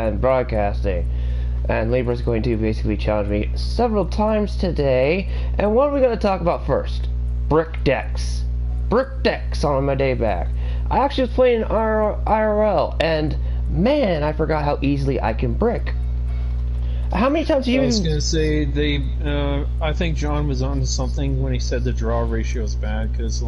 and broadcasting. And Libra's going to basically challenge me several times today. And what are we going to talk about first? Brick decks. Brick decks on my day back. I actually was playing IRL, and man, I forgot how easily I can brick. How many times have you... I was gonna say I think John was on to something when he said the draw ratio is bad, because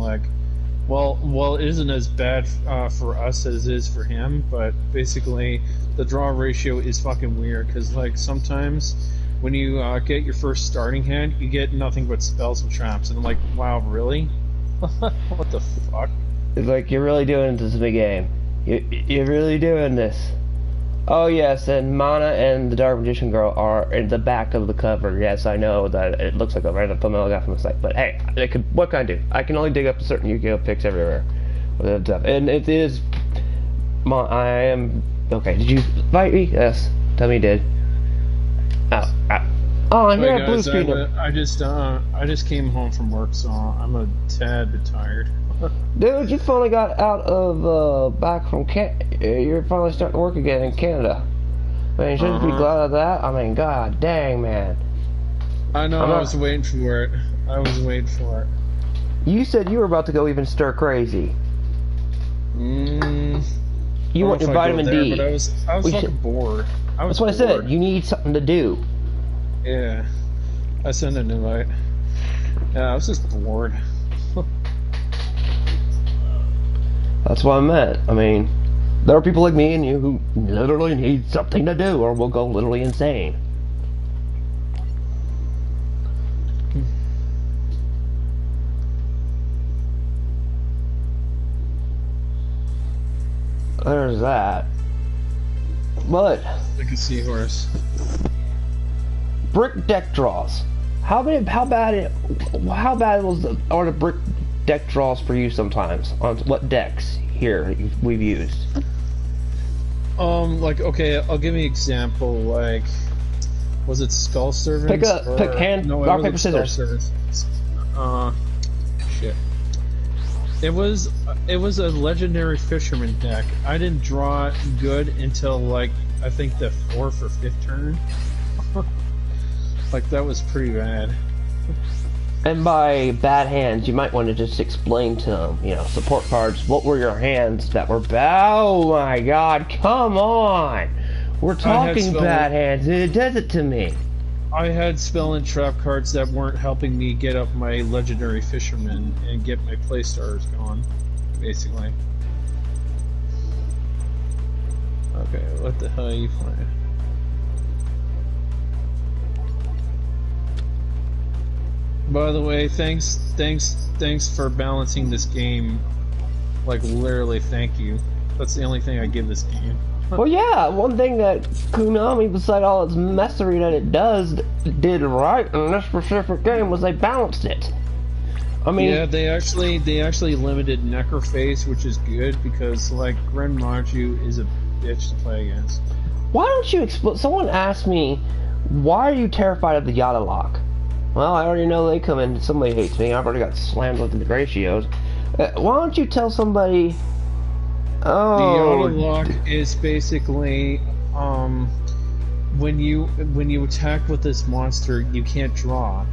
well, it isn't as bad for us as it is for him, but basically the draw ratio is fucking weird, because sometimes when you get your first starting hand, you get nothing but spells and traps, and I'm like, wow, really? What the fuck? It's like, you're really doing this in the game. You're really doing this. Oh yes, and Mana and the Dark Magician Girl are in the back of the cover. Yes, I know that it looks like a random thumbnail I got from the site, but hey, what can I do? I can only dig up certain Yu-Gi-Oh pics everywhere. And it is... I am... Okay, did you fight me? Yes. Tell me you did. Ow, ow. Oh, I'm here at blue screen. I just came home from work, so I'm a tad bit tired. Dude, you finally got out of back from you're finally starting to work again in Canada. I mean, shouldn't you be glad of that? I mean, god dang, man. I know. I was waiting for it. I was waiting for it. You said you were about to go even stir crazy. You want your vitamin D. But I was fucking bored. That's what I said. You need something to do. Yeah. I sent an invite. Yeah, I was just bored. That's what I meant. I mean, there are people like me and you who literally need something to do, or will go literally insane. There's that. But like a seahorse. Brick deck draws. How bad are the brick deck draws for you sometimes? On what decks here we've used? Okay, I'll give you an example. Was it Skull Servants? Pick hand, rock, paper, scissors. Shit. It was a legendary fisherman deck. I didn't draw good until I think the 4th or 5th turn. That was pretty bad. And by bad hands, you might want to just explain to them, support cards. What were your hands that were bad? Oh my god, come on! We're talking bad hands, and it does it to me. I had spell and trap cards that weren't helping me get up my legendary fisherman and get my play stars going, basically. Okay, what the hell are you playing? By the way, thanks for balancing this game. Literally, thank you. That's the only thing I give this game. Well, yeah, one thing that Konami, beside all its messery that it did right in this specific game was they balanced it. I mean, yeah, they actually limited Necroface, which is good because Gren Maju is a bitch to play against. Why don't you explain? Someone asked me, why are you terrified of the Yada Lock? Well, I already know they come in. Somebody hates me. I've already got slammed with the ratios. Why don't you tell somebody? Oh, the Yada Lock is basically when you attack with this monster, you can't draw.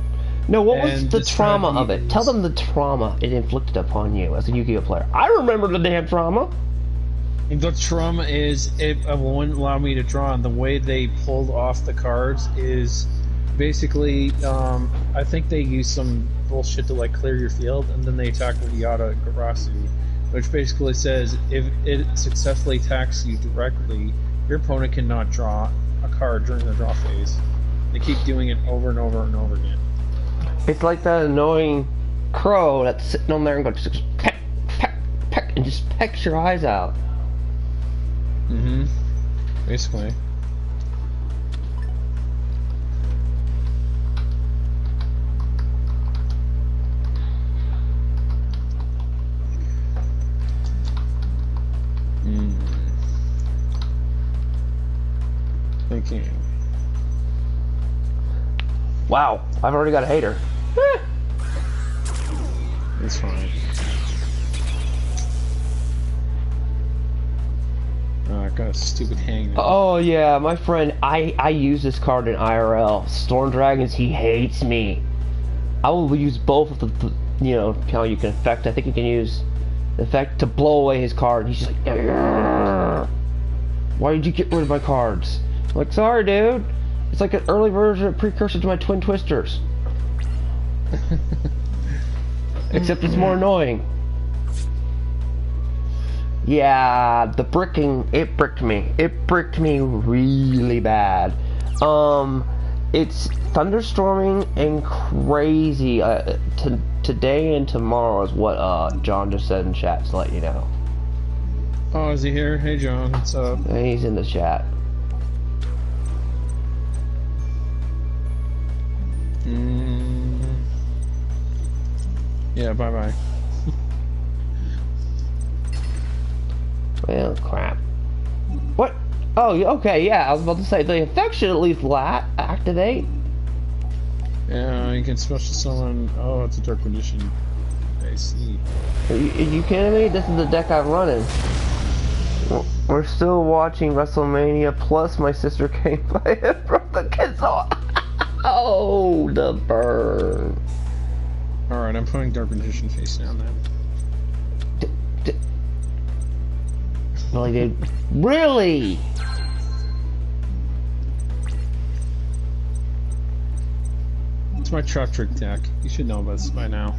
No, what was the trauma of it? Tell them the trauma it inflicted upon you as a Yu-Gi-Oh player. I remember the damn trauma. The trauma is it wouldn't allow me to draw, and the way they pulled off the cards is. Basically, I think they use some bullshit to clear your field, and then they attack with Yada Garasu, which basically says if it successfully attacks you directly, your opponent cannot draw a card during the draw phase. They keep doing it over and over and over again. It's like that annoying crow that's sitting on there and goes peck, peck, peck, and just pecks your eyes out. Basically. Thinking. Wow, I've already got a hater. It's fine. got a stupid hang. Oh yeah, my friend, I use this card in IRL. Storm Dragons, he hates me. I will use both of the you know, how you can affect. I think you can use the effect to blow away his card. He's just like, "Argh. Why did you get rid of my cards?" I'm like, sorry, dude. It's like an early version, precursor to my Twin Twisters. Except it's more annoying. Yeah, the bricking, it bricked me. It bricked me really bad. It's thunderstorming and crazy. Today and tomorrow is what John just said in chat, to let you know. Oh, is he here? Hey, John, what's up? And he's in the chat. Yeah, bye-bye. Well, crap. What? Oh, okay, yeah, I was about to say, the effect should at least activate. Yeah, you can special summon... Oh, it's a Dark Magician. I see. Are you kidding me? This is the deck I'm running. We're still watching WrestleMania, plus my sister came by it from the kids. Oh, the burn. Alright, I'm putting Dark Magician face down then. Really, dude? Really? It's my trap trick deck. You should know about this by now.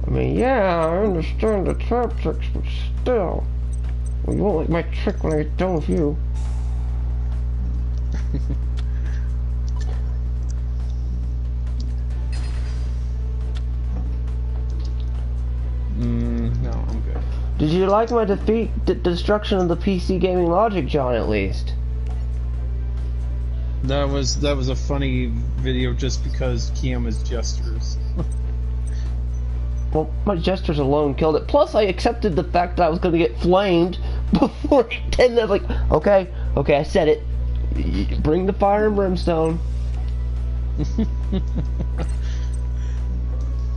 I mean, yeah, I understand the trap tricks, but still. Well, you won't like my trick when I get done with you. No, I'm good. Did you like my destruction of the PC gaming logic, John, at least? That was a funny video just because Kiyoma's gestures. Well, my gestures alone killed it. Plus, I accepted the fact that I was going to get flamed before it did. I was like, okay, I said it. Bring the fire and brimstone.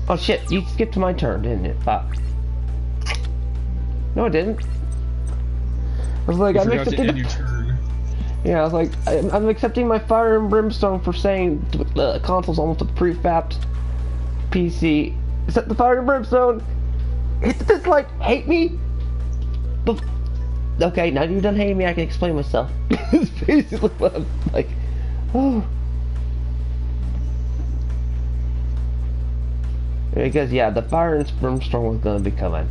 Oh shit, you skipped my turn, didn't it? No, I didn't. I was like, I'm accepting. Yeah, I was like, I'm accepting my fire and brimstone for saying the console's almost a prefabbed PC. Except the fire and brimstone. Hit the dislike. Hate me. Okay, now you're done hating me, I can explain myself. It's basically what I'm like. Oh. Because yeah, the fire and brimstone was gonna be coming.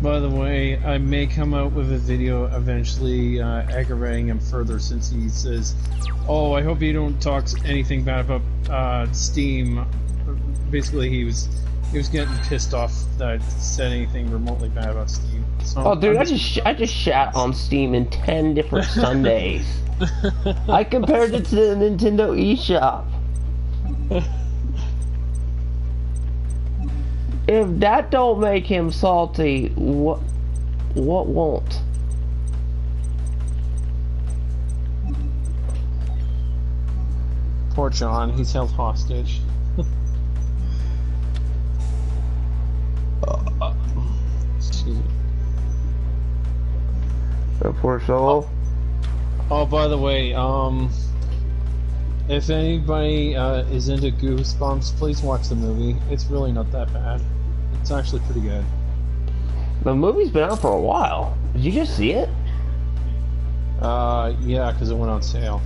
By the way, I may come out with a video eventually aggravating him further, since he says, "Oh, I hope you don't talk anything bad about Steam." Basically, he was getting pissed off that I said anything remotely bad about Steam. So oh, dude, I just shat on Steam in 10 different Sundays. I compared it to the Nintendo eShop. If that don't make him salty, what won't? Poor John, he's held hostage. Excuse me. That poor soul. Oh, by the way, if anybody is into Goosebumps, please watch the movie. It's really not that bad. It's actually pretty good. The movie's been out for a while. Did you just see it? Yeah, because it went on sale.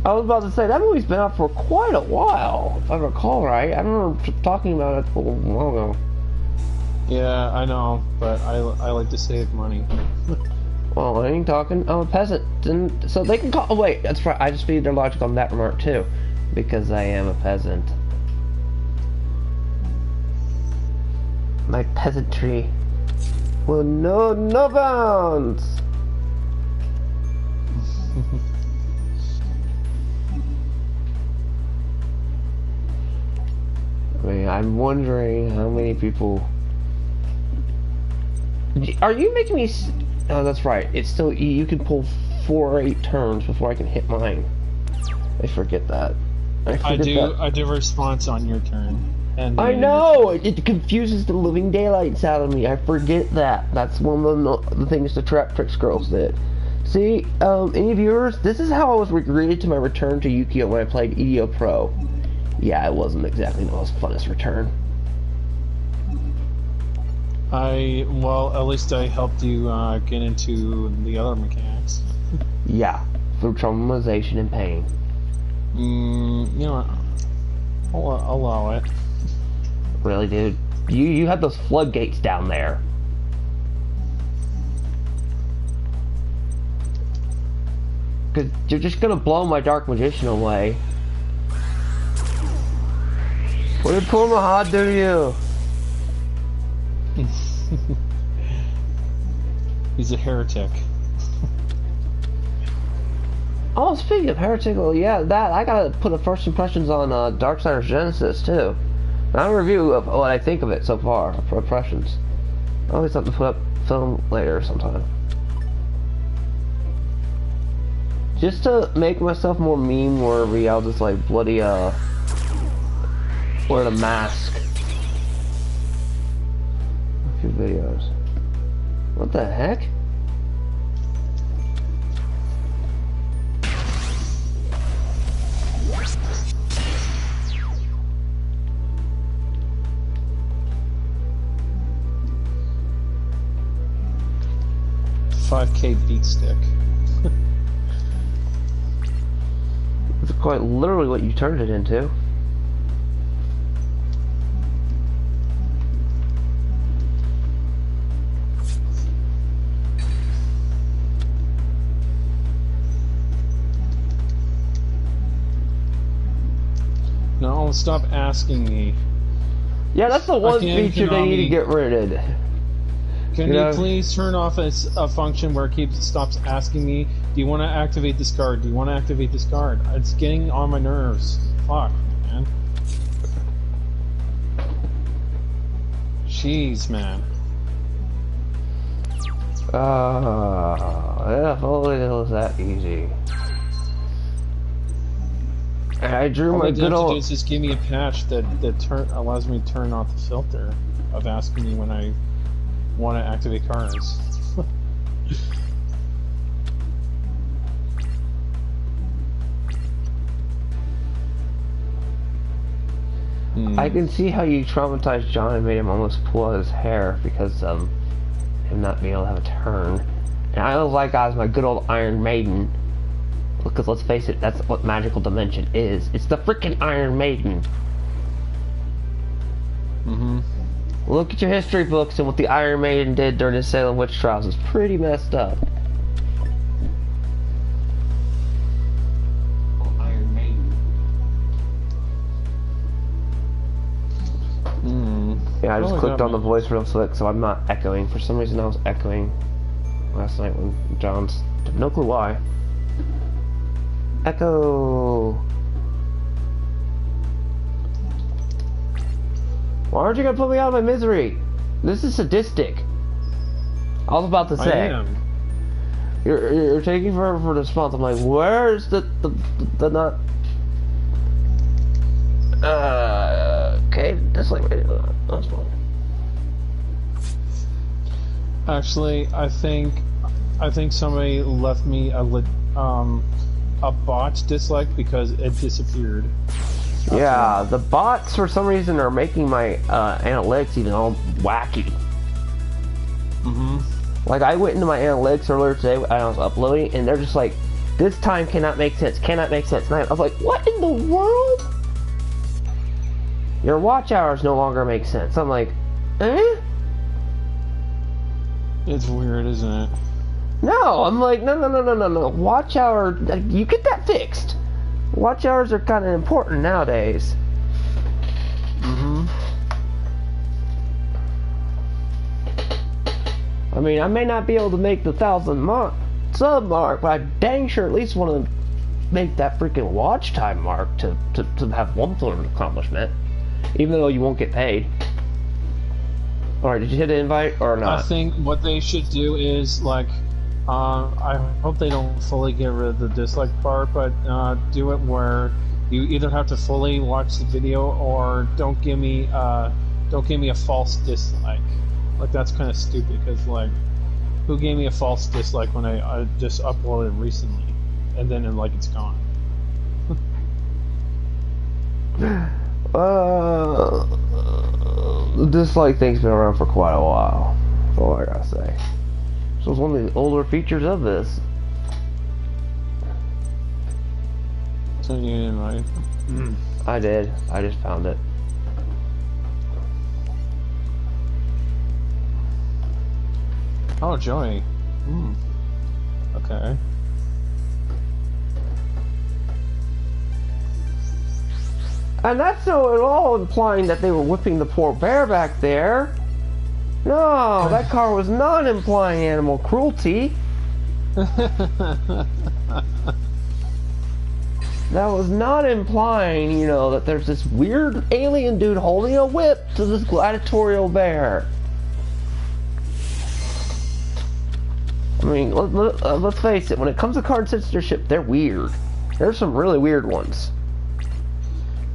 I was about to say, that movie's been out for quite a while, if I recall right. I remember talking about it a while ago. Yeah, I know, but I like to save money. Well, I ain't talking. I'm a peasant. So they can call. Oh, wait, that's right. I just feed their logic on that remark, too. Because I am a peasant. My peasantry will know no bounds. I mean, I'm wondering how many people. Are you making me? Oh, that's right. It's still you can pull 4 or 8 turns before I can hit mine. I forget that. I do response on your turn. And I know! It confuses the living daylights out of me. I forget that. That's one of the things the Trap Tricks girls did. See, any viewers, this is how I was greeted to my return to Yu-Gi-Oh! When I played EDO Pro. Yeah, it wasn't exactly the most funnest return. Well, at least I helped you get into the other mechanics. Yeah, through traumatization and pain. You know what? I'll allow it. Really, dude? You have those floodgates down there. Cause you're just gonna blow my Dark Magician away. What did poor Mahad do to you? He's a heretic. Oh, speaking of heretic, well, yeah, that I gotta put a first impressions on Darksiders Genesis too. Not a review of what I think of it so far, for impressions. I always have to put up film later sometime. Just to make myself more meme worthy, I'll just like bloody wear the mask. A few videos. What the heck? $5K beat stick. It's quite literally what you turned it into. No, stop asking me. Yeah, that's the one feature they need to get rid of. Can you please turn off a function where it stops asking me, do you want to activate this card? Do you want to activate this card? It's getting on my nerves. Fuck, man. Jeez, man. Yeah, if only it was that easy. I drew my good old... Is just give me a patch that allows me to turn off the filter of asking me when I want to activate cards. I can see how you traumatized John and made him almost pull out his hair because of him not being able to have a turn. And I was like, guys, my good old Iron Maiden. Because let's face it, that's what Magical Dimension is. It's the freaking Iron Maiden. Look at your history books and what the Iron Maiden did during the Salem witch trials is pretty messed up. Iron Maiden. Yeah, I just clicked on the voice real quick so I'm not echoing. For some reason I was echoing last night when John's... no clue why. Echo. Why aren't you gonna put me out of my misery? This is sadistic. I was about to say. I am. You're taking forever for the response. I'm like, where's the not? Okay, that's like that's fine. Actually, I think somebody left me a bot dislike because it disappeared. Yeah, the bots for some reason are making my analytics even all wacky. Like I went into my analytics earlier today when I was uploading, and they're just like, "This time cannot make sense. Cannot make sense." And I was like, "What in the world? Your watch hours no longer make sense." I'm like, "Eh?" It's weird, isn't it? No, I'm like, no. Watch hour, you get that fixed. Watch hours are kind of important nowadays. I mean, I may not be able to make the 1,000 sub mark, but I dang sure at least want to make that freaking watch time mark to have one sort of accomplishment, even though you won't get paid. Alright, did you hit the invite or I not? think what they should do is like, I hope they don't fully get rid of the dislike part, but do it where you either have to fully watch the video or don't give me a false dislike. Like that's kind of stupid because like, who gave me a false dislike when I just uploaded recently, and then like it's gone. The dislike thing's been around for quite a while. That's all I gotta say. So it's one of the older features of this. So you invite. I did. I just found it. Oh, Joey. Okay. And that's not at all implying that they were whipping the poor bear back there. No, that car was not implying animal cruelty. That was not implying, you know, that there's this weird alien dude holding a whip to this gladiatorial bear. I mean, let's face it, when it comes to card censorship, they're weird. There's some really weird ones.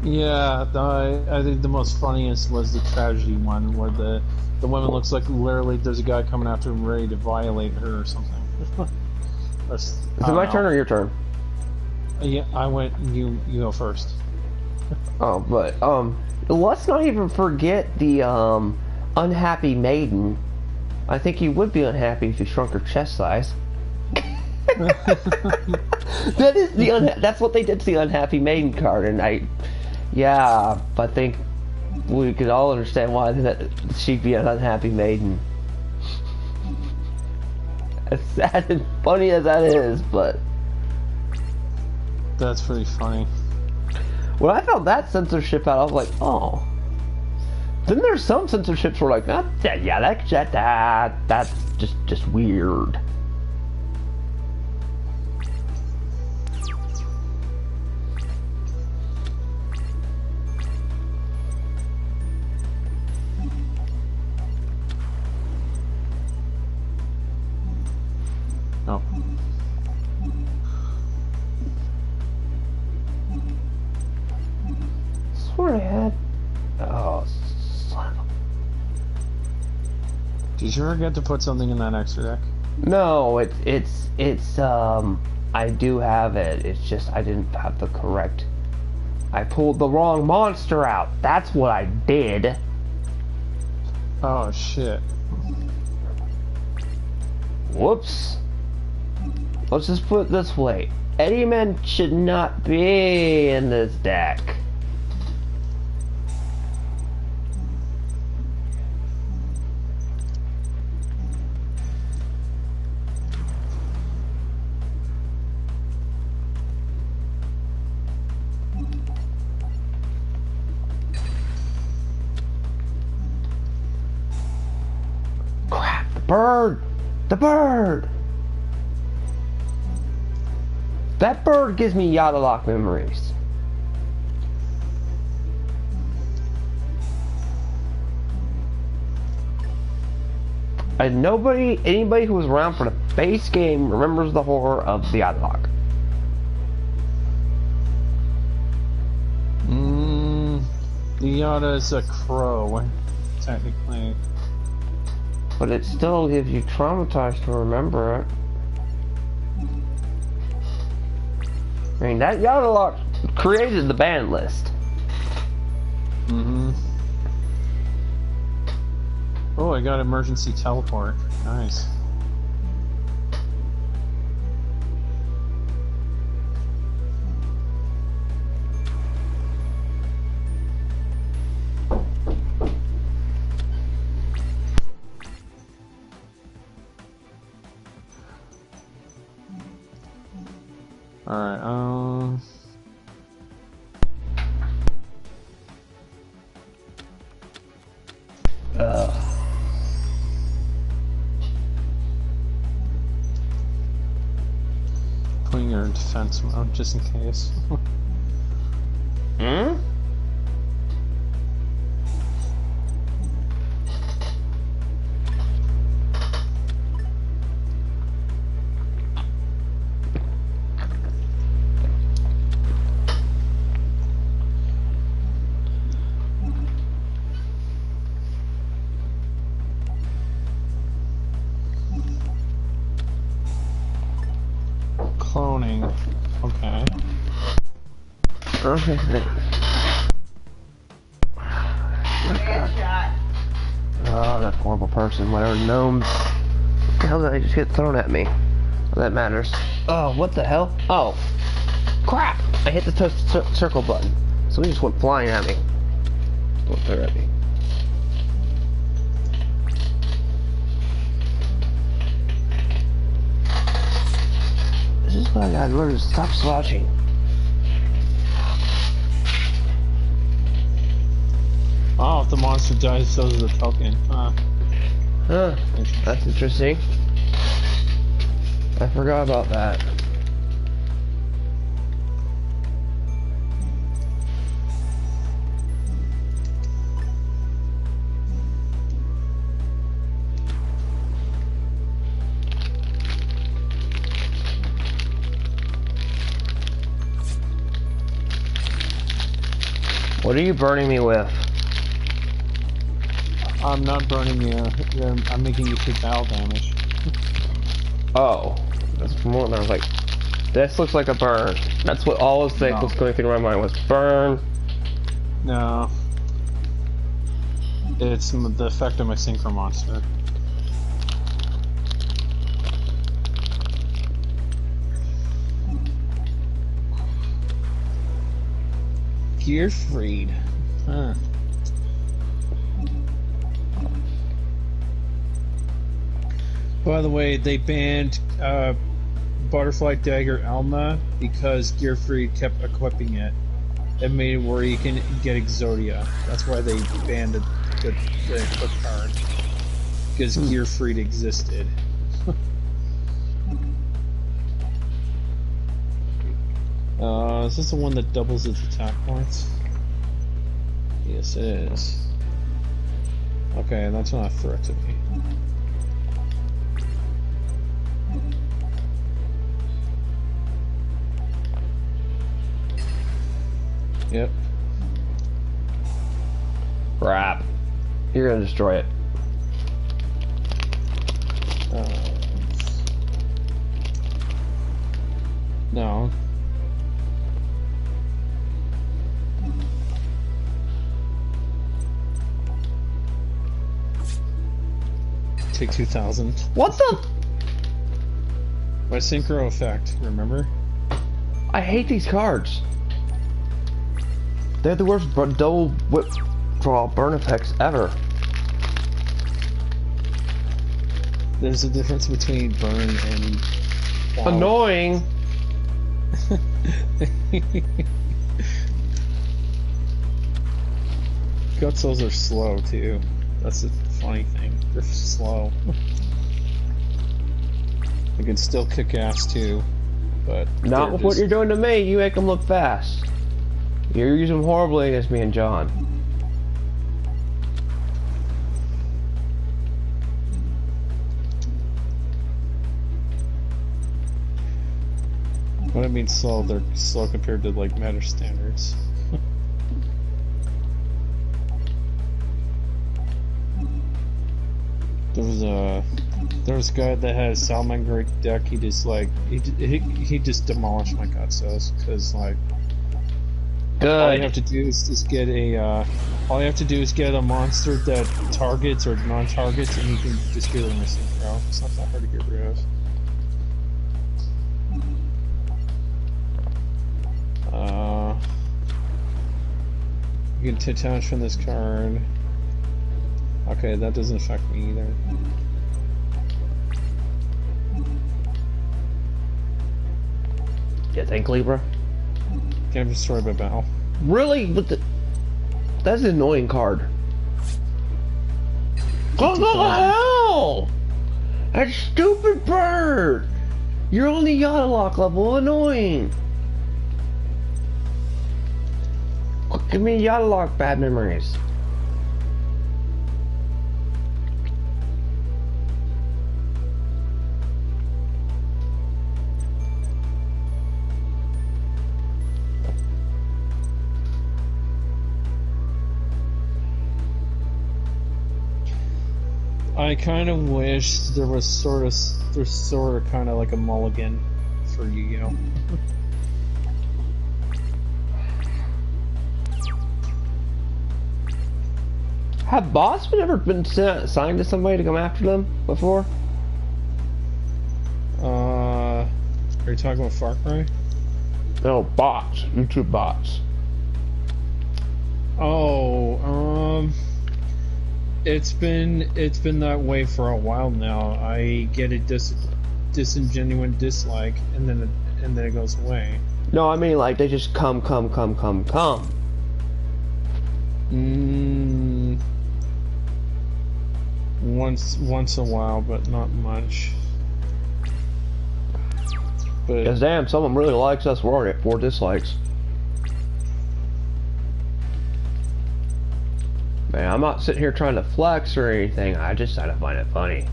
Yeah, I think the most funniest was the tragedy one where the woman looks like literally there's a guy coming after him ready to violate her or something. Is it my turn or your turn? Yeah, I went. You go first. Oh, but let's not even forget the unhappy maiden. I think you would be unhappy if you shrunk her chest size. That is that's what they did to the unhappy maiden card, and I think we could all understand why that she'd be an unhappy maiden. As sad and funny as that is, but that's pretty funny. When I found that censorship out, I was like, oh. Then there's some censorships where like, that's just weird. Oh. Swear I had. Oh, son of a... Did you forget to put something in that extra deck? No, it's I do have it. It's just I didn't have the correct. I pulled the wrong monster out. That's what I did. Oh shit. Whoops. Let's just put it this way. Eddieman should not be in this deck. Crap, the bird! The bird! That bird gives me Yadalock memories. And anybody who was around for the base game remembers the horror of the Yadalock. The Yada is a crow, technically. But it still gives you traumatized to remember it. I mean, that Yadalock created the ban list. Oh, I got emergency teleport. Nice. Alright, putting your in defense mode just in case. Okay. Okay. Oh, that horrible person. Whatever. Gnomes. What the hell did I just get thrown at me? Well, that matters. Oh, what the hell? Oh. Crap! I hit the circle button. So he just went flying at me. Went there at me. This is what I gotta learn to stop slouching. Oh, if the monster dies, so does the token. Huh. Huh. That's interesting. I forgot about that. What are you burning me with? I'm not burning you. I'm making you take battle damage. Oh. That's from what I was like, this looks like a burn. That's what all was was going through my mind was burn. No. It's the effect of my synchro monster. Gear freed. Huh. By the way, they banned Butterfly Dagger Alma because Gearfried kept equipping it. It made it where you can get Exodia. That's why they banned the equip card. Because Gearfried existed. Is this the one that doubles its attack points? Yes, it is. Okay, that's not a threat to me. Yep. Crap. You're gonna destroy it. No. Take 2,000. What the? My synchro effect, remember? I hate these cards. They're the worst double whip draw burn effects ever. There's a difference between burn and annoying. Gut cells are slow too. That's the funny thing. They're slow. They can still kick ass too, but not with what you're doing to me. You make them look fast. You're using them horribly against me and John. When I mean slow, they're slow compared to like meta standards. There was a guy that had a Salamander deck. He just like he just demolished my gut cells because like good. All you have to do is get a all you have to do is get a monster that targets or non-targets, and you can just get it in a synchro. It's not that hard to get rid of. You can detach from this card. Okay, that doesn't affect me either. You think, Libra? Can't be destroyed by battle. Really? But that's an annoying card. What the hell? That stupid bird! You're on the Yada Lock level, annoying! Give me Yada Lock bad memories. I kind of wish there's sort of kind of like a mulligan for Yu-Gi-Oh. Have boss ever been assigned to somebody to come after them before? Are you talking about Far Cry? No, bots. YouTube bots. Oh, it's been that way for a while now. I get a disingenuous dislike, and then it goes away. No, I mean like they just come. Once a while, but not much. But Because damn, someone really likes us for it. 4 dislikes. Man, I'm not sitting here trying to flex or anything. I just try to find it funny.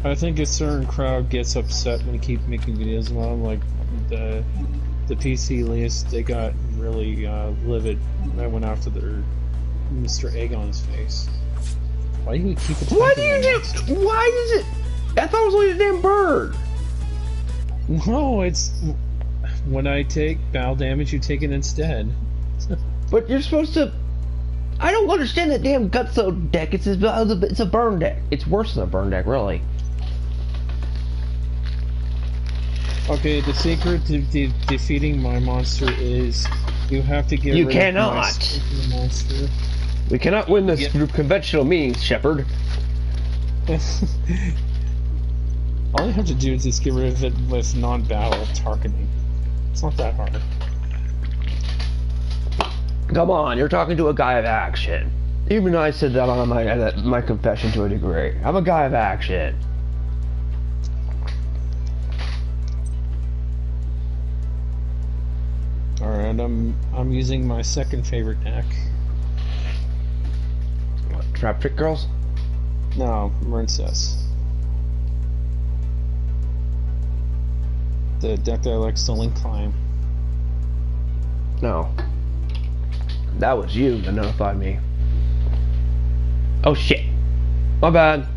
I think a certain crowd gets upset when you keep making videos about them, like the PC elites. They got really livid when I went after their Mr. Egg on his face. Why do you keep attacking Why do you me? do? Why is it? I thought it was only a damn bird. No, it's when I take battle damage, you take it instead. But you're supposed to. I don't understand that damn Gutso deck. It's a burn deck. It's worse than a burn deck, really. Okay, the secret to defeating my monster is you have to get You rid cannot. of my monster. We cannot win this through conventional means, Shepard. All you have to do is just get rid of it with non-battle targeting. It's not that hard. Come on, you're talking to a guy of action. Even I said that on my confession to a degree. I'm a guy of action. Alright, I'm using my second favorite deck. What, Trap Trick Girls? No, Princess. The deck that I like to link climb. No. That was you that notified me. Oh shit. My bad.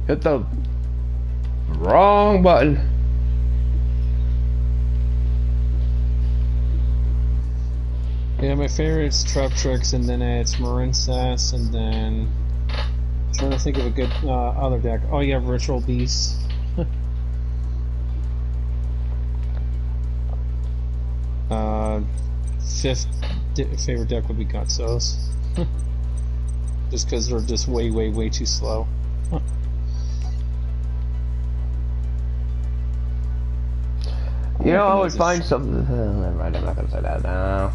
Hit the wrong button. Yeah, my favorite's Trap Tricks, and then it's Marin Sass, and then I'm trying to think of a good other deck. Oh yeah, Ritual Beast. Fifth favorite deck would be Gutsos. Just because they're just way too slow. You know, I would find something. Never mind, I'm not gonna say that now.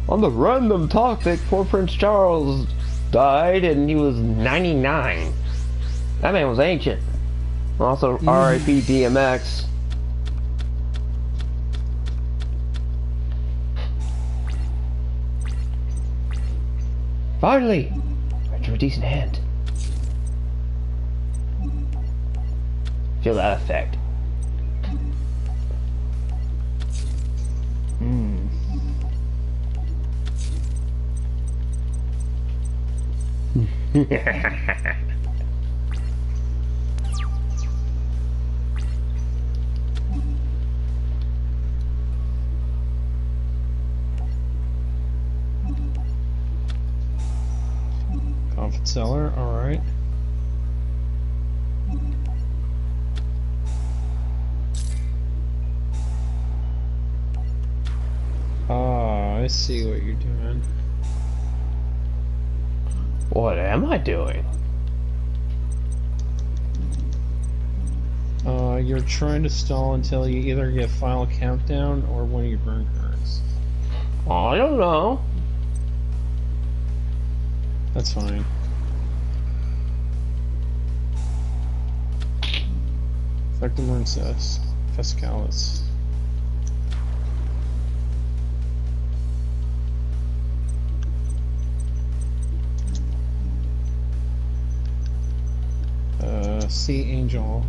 On the random topic, poor Prince Charles died and he was 99. That man was ancient. Also, R.I.P. DMX. Finally! I drew a decent hand. Feel that effect. Confident Seller, alright. Ah, I see what you're doing. What am I doing? You're trying to stall until you either get Final Countdown or one of your burn cards. I don't know. That's fine. Effective Princess. Fescalis. Sea Angel.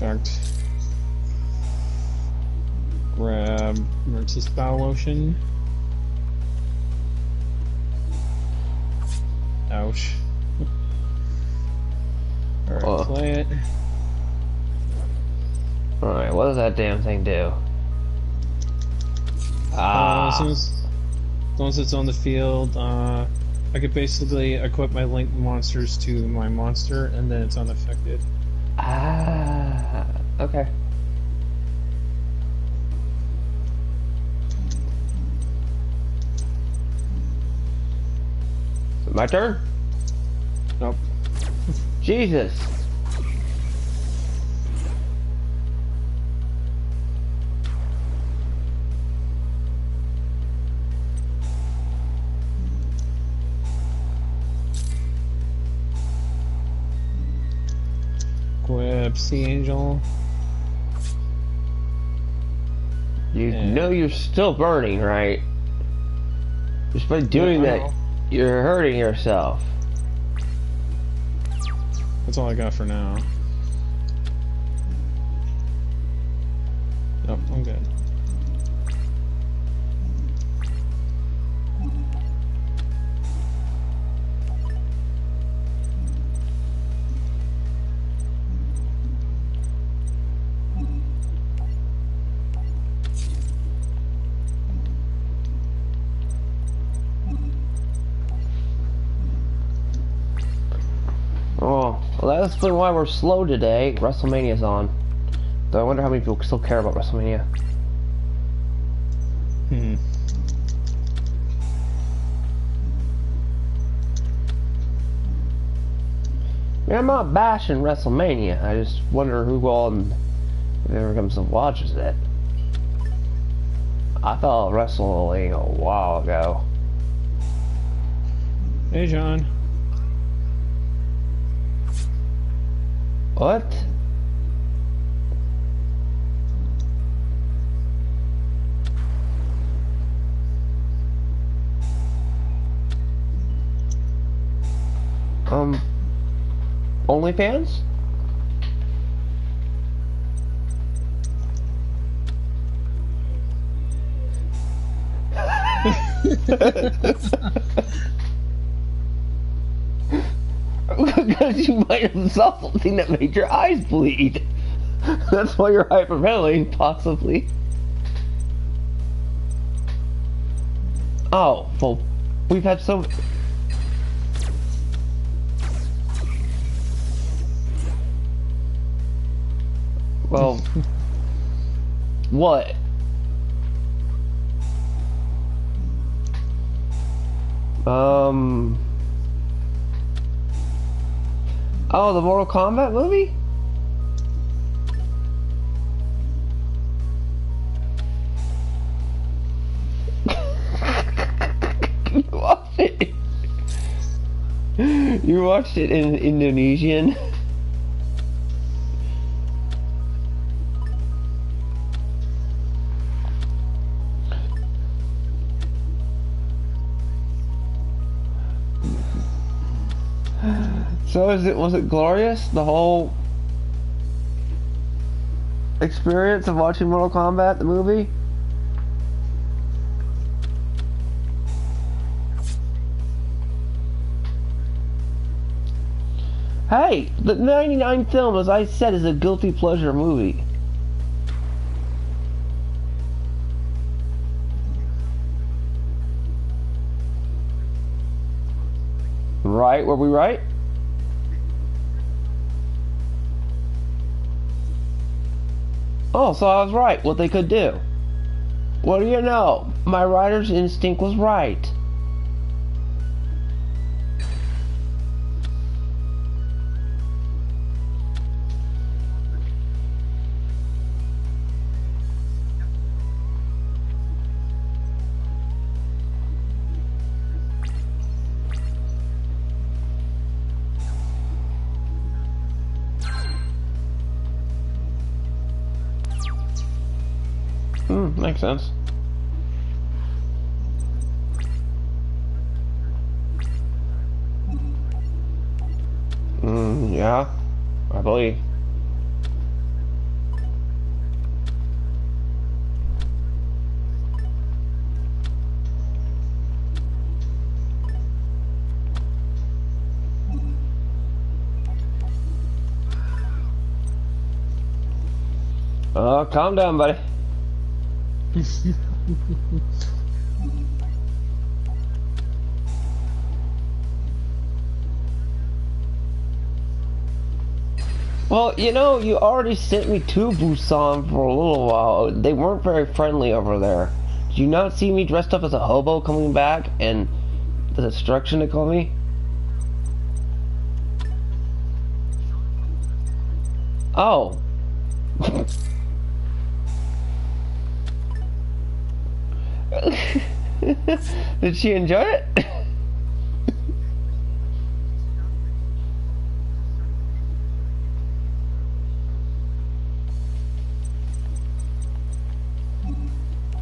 Perfect. Grab emergency spell lotion. Ouch. Alright, play it. Alright, what does that damn thing do? As long as it's on the field, I could basically equip my link monsters to my monster, and then it's unaffected. Okay. Is it my turn? Nope. Jesus. Equip Sea Angel. You know you're still burning, right? Just by doing that, you're hurting yourself. That's all I got for now. Nope, I'm good. Oh, well, that's been why we're slow today. WrestleMania's on. Though I wonder how many people still care about WrestleMania. Hmm. I mean, I'm not bashing WrestleMania. I just wonder who all ever comes and watches it. I thought wrestling a while ago. Hey, John. What? OnlyFans? Because you might have saw something that made your eyes bleed. That's why you're hyperventilating, possibly. Oh, well, we've had so... Well... What? Oh, the Mortal Kombat movie? You watched it? You watched it in Indonesian? So was it glorious? The whole experience of watching Mortal Kombat, the movie? Hey, the 99 film, as I said, is a guilty pleasure movie. Right? Were we right? Oh, so I was right, what they could do. What do you know? My writer's instinct was right. Makes sense. Yeah, I believe. Oh, calm down, buddy. Well, you know, you already sent me to Busan for a little while. They weren't very friendly over there. Did you not see me dressed up as a hobo coming back and the destruction they call me? Oh. Did she enjoy it?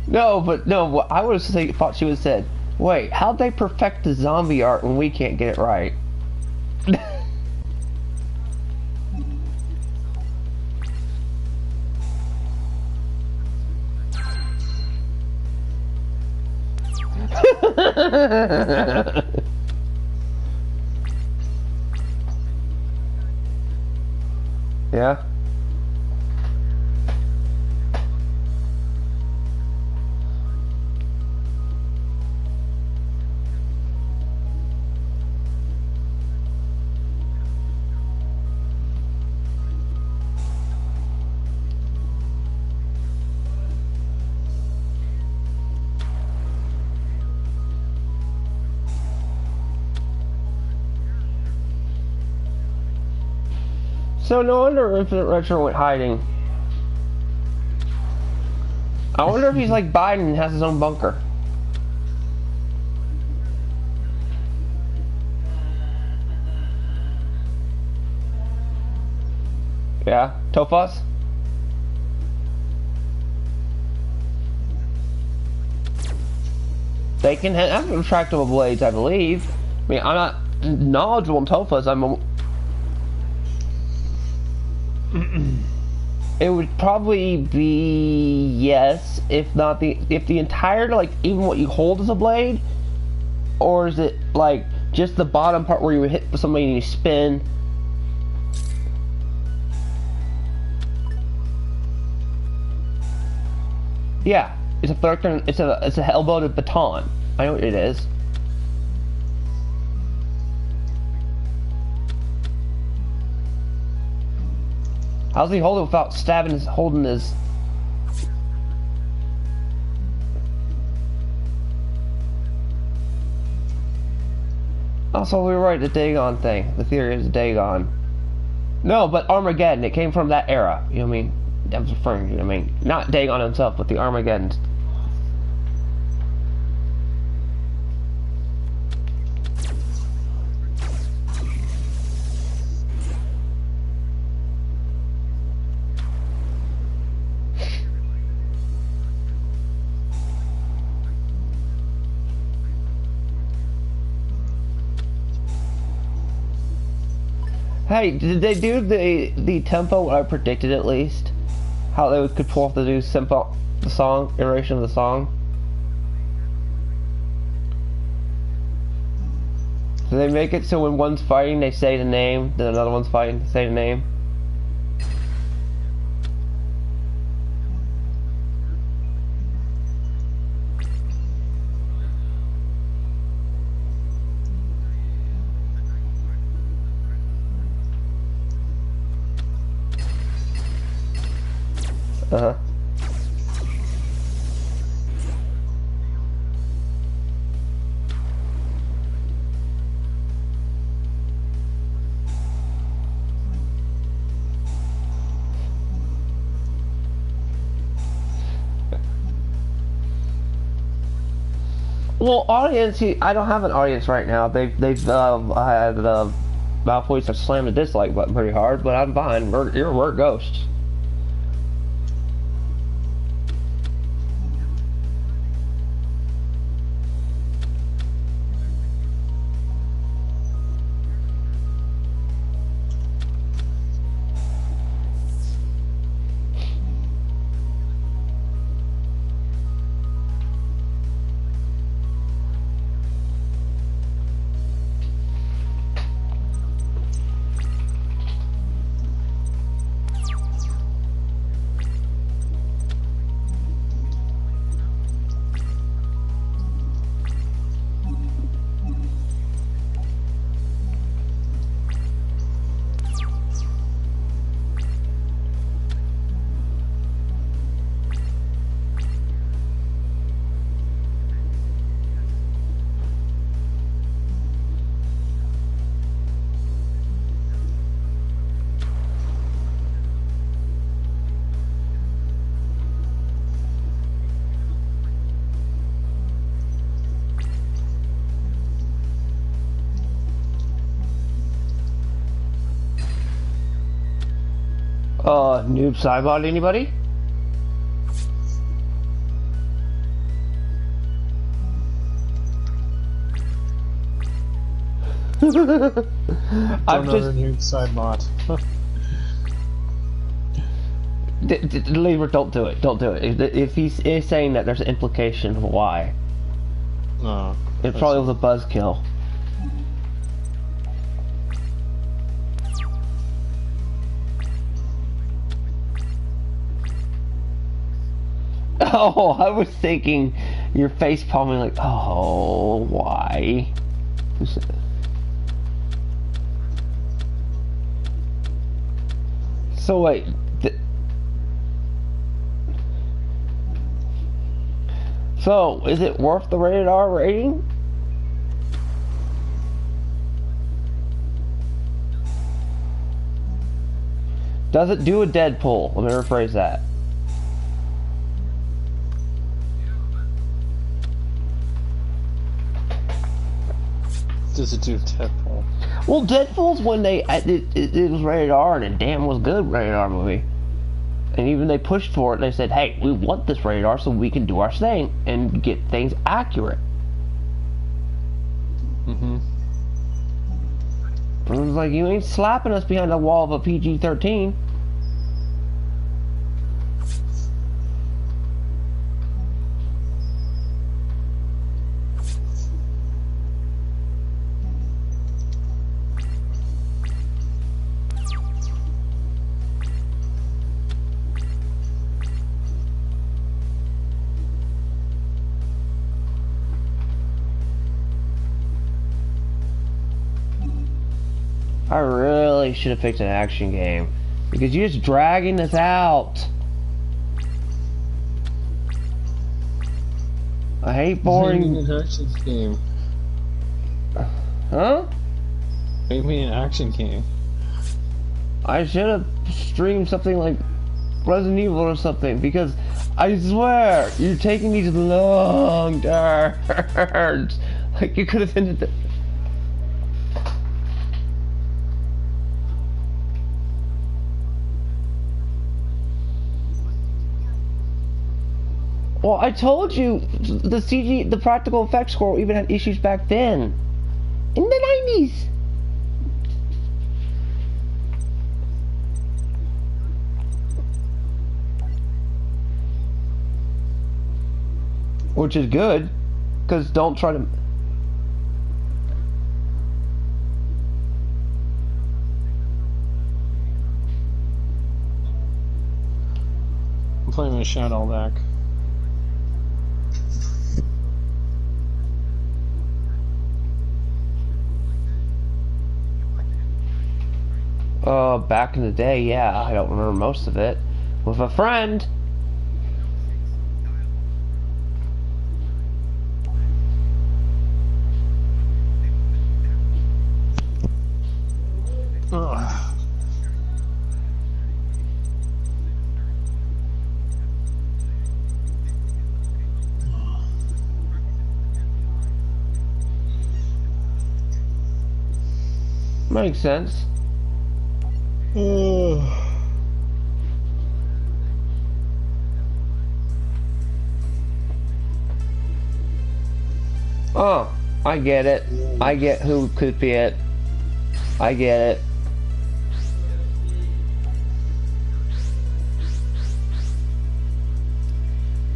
No, but no, what I would have thought she would have said, wait, how'd they perfect the zombie art when we can't get it right? Yeah? So no wonder Infinite Retro went hiding. I wonder if he's like Biden and has his own bunker. Yeah, Tofos? They can have retractable blades, I believe. I mean, I'm not knowledgeable in Tofos. It would probably be yes, if not if the entire, like, even what you hold as a blade, or is it like just the bottom part where you hit somebody and you spin? Yeah, it's a Thurkin, it's a elbowed baton. I know what it is. How's he hold it without stabbing his holding his? Also, we were right, the Dagon thing. The theory is Dagon. No, but Armageddon. It came from that era. You know what I mean? I was referring to. I mean, not Dagon himself, but the Armageddon. Hey, did they do the tempo what I predicted at least? How they could pull off the simple the song iteration of the song? Do they make it so when one's fighting they say the name, then another one's fighting they say the name? Uh-huh. Well, audience, I don't have an audience right now. They've had Malfoy to slam the dislike button pretty hard, but I'm fine. We're ghosts. Noob Cybot, anybody? I've just a new side mod. Libra, don't do it. Don't do it. If he's saying that, there's an implication of why. No. It probably was a buzzkill. Oh, I was thinking your face palming like, oh, why? So wait. So, is it worth the rated R rating? Does it do a Deadpool? Let me rephrase that. Does it do Deadpool? Well, Deadpool's when it was rated R, and damn was good rated R movie. And even they pushed for it. They said, "Hey, we want this rated R so we can do our thing and get things accurate." Mm-hmm. It was like, you ain't slapping us behind the wall of a PG-13. I really should have picked an action game, because you're just dragging this out. I hate boring. An action game. Huh? Make me an action game. I should have streamed something like Resident Evil or something, because I swear you're taking these long turns. Like, you could have ended the. Well, I told you, the practical effects score even had issues back then. In the 90s. Which is good, because don't try to... I'm playing with Shadow deck. Back in the day, yeah, I don't remember most of it. With a friend. Ugh. Makes sense. Oh, I get it. I get who could be it. I get it.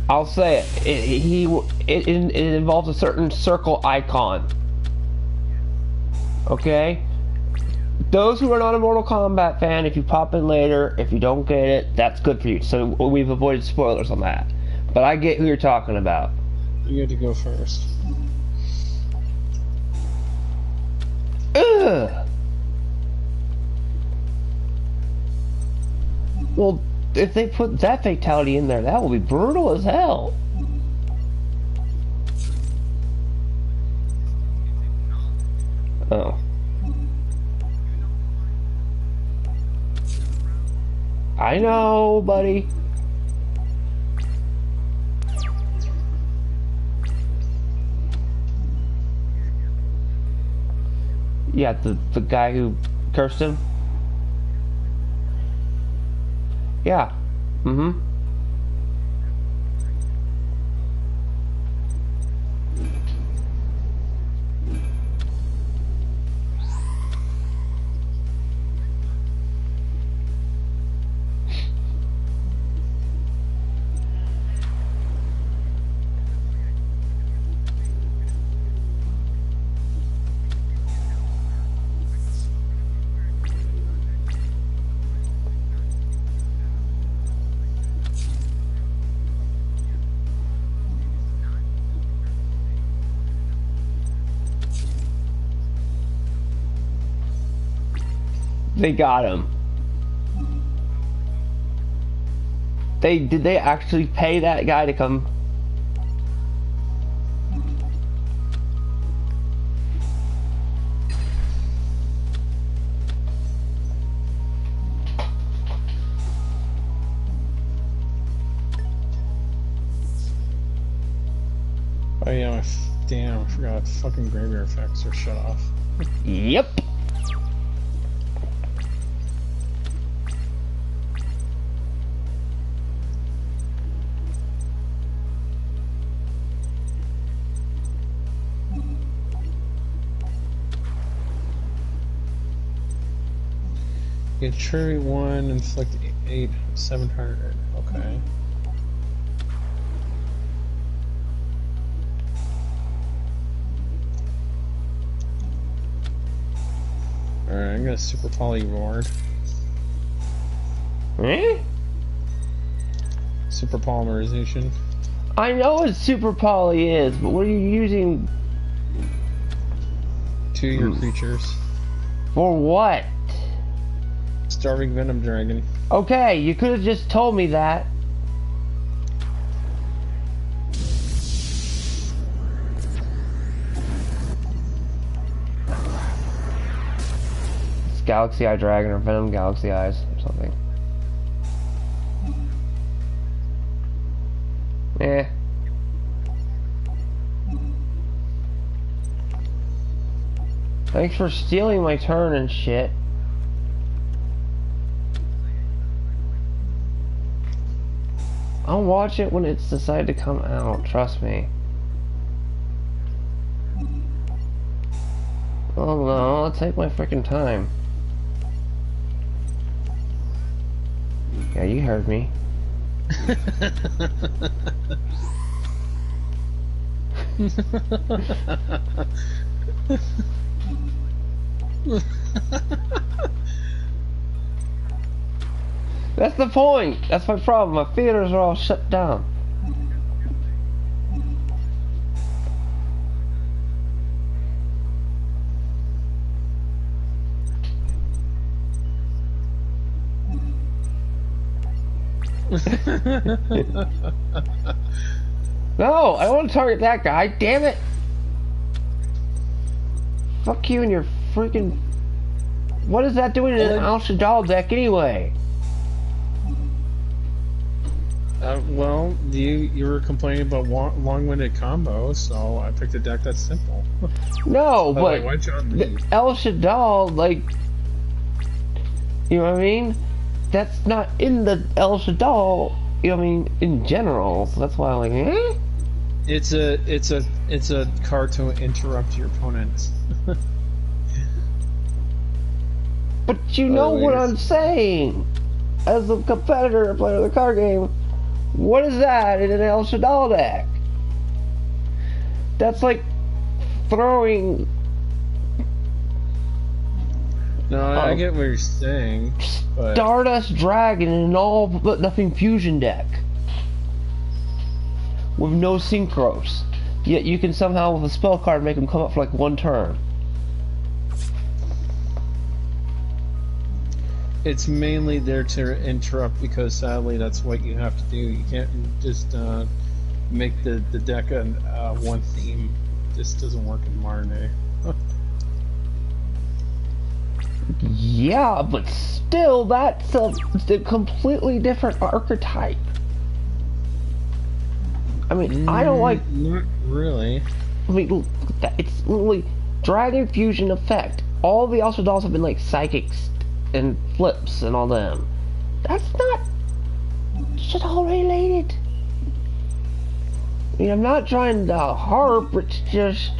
I'll say it. It involves a certain circle icon. Okay? Those who are not a Mortal Kombat fan, if you pop in later, if you don't get it, that's good for you. So we've avoided spoilers on that. But I get who you're talking about. You get to go first. Ugh. Well, if they put that fatality in there, that will be brutal as hell. Oh. I know, buddy. Yeah, the guy who cursed him. Yeah. Mm-hmm. They got him. Did they actually pay that guy to come? Oh yeah, damn, I forgot. Fucking graveyard effects are shut off. Yep. Get cherry 1, inflict 8, 700. Okay. Alright, I'm gonna super poly ward. Eh? Super polymerization. I know what super poly is, but what are you using? 2 your creatures. For what? Starving Venom Dragon. Okay, you could have just told me that. It's Galaxy Eye Dragon or Venom Galaxy Eyes or something. Eh. Thanks for stealing my turn and shit. I'll watch it when it's decided to come out, trust me. Oh no, I'll take my freaking time. Yeah, you heard me. That's the point. That's my problem. My theaters are all shut down. No, I don't want to target that guy. Damn it. Fuck you and your freaking... What is that doing in an Al Shadal deck anyway? Well, you were complaining about long-winded combos, so I picked a deck that's simple. No, but why'd John leave? El Shadal, like, you know what I mean? That's not in the El Shadal, you know what I mean, in general. So that's why I'm like, eh? It's a card to interrupt your opponent. But you know what I'm saying. As a competitor player of the card game, what is that in an El Shadal deck? That's like throwing... No, I get what you're saying. But... Stardust Dragon in an all but nothing fusion deck. With no synchros. Yet you can somehow with a spell card make them come up for like one turn. It's mainly there to interrupt because sadly that's what you have to do. You can't just make the deck one theme. This doesn't work in modern day. Yeah, but still, that's a completely different archetype. I mean, I don't like... Not really. I mean, it's literally Dragon Fusion effect. All the Elsa dolls have been like psychics and flips and all them. That's not It's all related. I mean, I'm not trying to harp, it's just...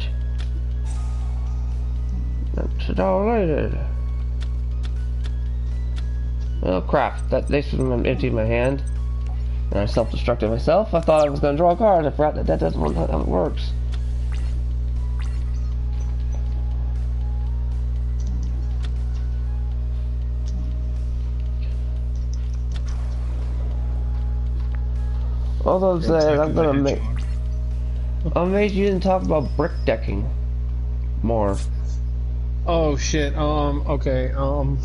It's all related. Oh crap, that this was empty in my hand. And I self-destructed myself. I thought I was going to draw a card. I forgot that doesn't work how it works. Although said, I'm gonna make... I'm amazed you didn't talk about brick decking more. Oh shit, okay, A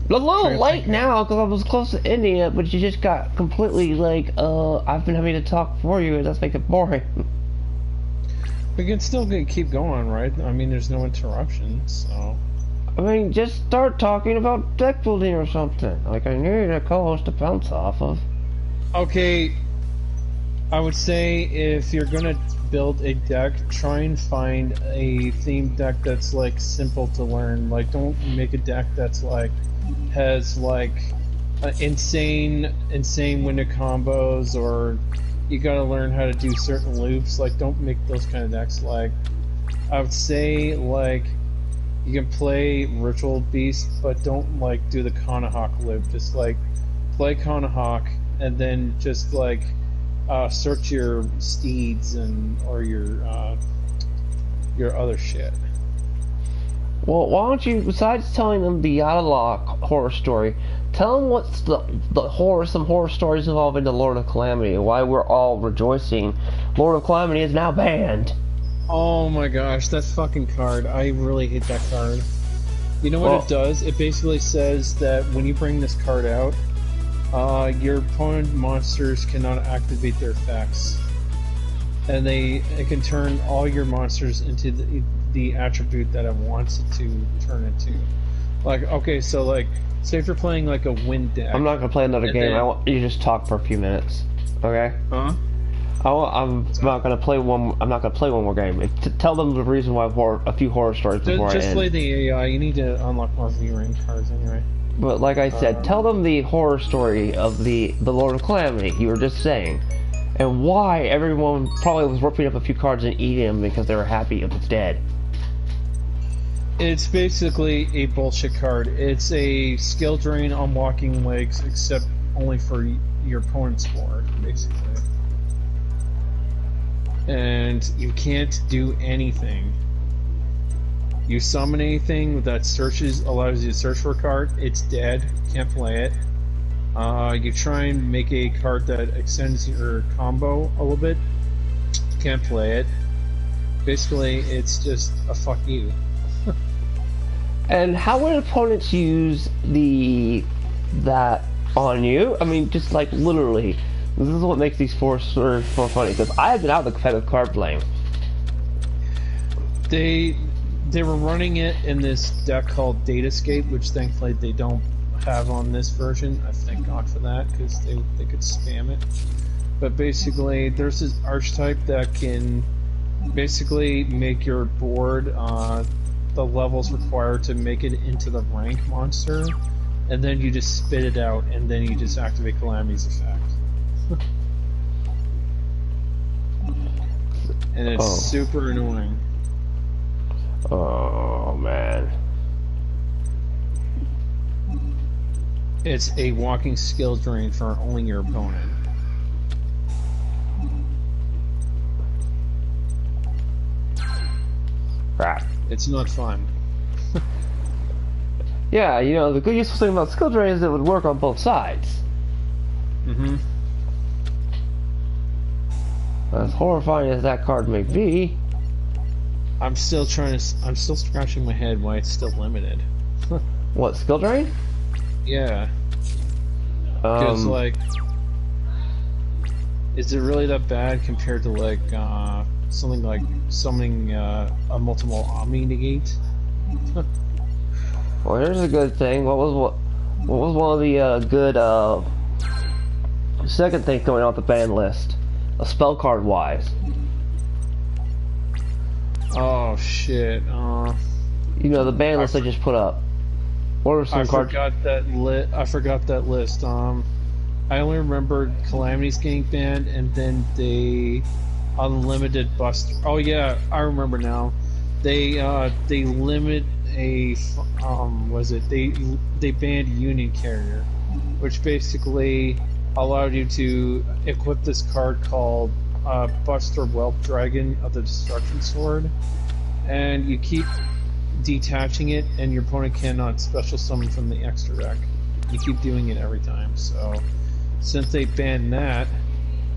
little late now, because I was close to ending it, but you just got completely, like, I've been having to talk for you, and that's making it boring. We can still keep going, right? I mean, there's no interruptions, so... I mean, just start talking about deck building or something. Like, I need a co-host to bounce off of. Okay, I would say if you're gonna build a deck, try and find a themed deck that's, like, simple to learn. Like, don't make a deck that's, like, has, like, insane winner combos, or you gotta learn how to do certain loops. Like, don't make those kind of decks. Like, I would say, like, you can play Ritual Beast, but don't, like, do the Kanahawk loop. Just, like, play Kanahawk, and then just, like, search your steeds or your other shit. Well, why don't you, besides telling them the Yatala horror story, tell them what's some horror stories involving the Lord of Calamity, and why we're all rejoicing. Lord of Calamity is now banned. Oh my gosh, that fucking card. I really hate that card. You know what it does? It basically says that when you bring this card out, your opponent monsters cannot activate their effects. And it can turn all your monsters into the attribute that it wants it to turn into. Like, okay, so like, say if you're playing like a wind deck. I'm not gonna play another game. I want you to just talk for a few minutes, okay? Huh? I'm not gonna play one. I'm not gonna play one more game. Tell them the reason why a few horror stories before I end. Just play the AI. You need to unlock more V-Ring cards anyway. But like I said, tell them the horror story of the Lord of Calamity you were just saying, and why everyone probably was ripping up a few cards and eating them because they were happy it was dead. It's basically a bullshit card. It's a skill drain on walking legs, except only for your opponent's board, basically. And you can't do anything. You summon anything that allows you to search for a card, it's dead, can't play it. You try and make a card that extends your combo a little bit, can't play it. Basically, it's just a fuck you. And how would opponents use that on you? I mean, just like literally. This is what makes these four stories more funny, because I have been out of the competitive card playing. They were running it in this deck called Datascape, which thankfully they don't have on this version. I thank God for that, because they could spam it. But basically, there's this archetype that can basically make your board the levels required to make it into the rank monster, and then you just spit it out, and then you just activate Calamity's effect. And it's super annoying. Oh man. It's a walking skill drain for only your opponent. Crap. It's not fun. Yeah, you know, the good useful thing about skill drain is it would work on both sides. Mm-hmm. As horrifying as that card may be, I'm still scratching my head why it's still limited. what, skill drain? Yeah. Because like, is it really that bad compared to like something like summoning a multiple Omni negate? Well, here's a good thing. What was one of the good second thing going off the ban list? A spell card wise. Oh shit. You know, the ban list I just put up. What are some cards? I forgot that list. I only remember Calamities getting banned, and then they unlimited Buster. Oh yeah, I remember now. They limit was it they banned Union Carrier, which basically allowed you to equip this card called Buster Whelp Dragon of the Destruction Sword, and you keep detaching it, and your opponent cannot special summon from the extra deck. You keep doing it every time. So since they banned that,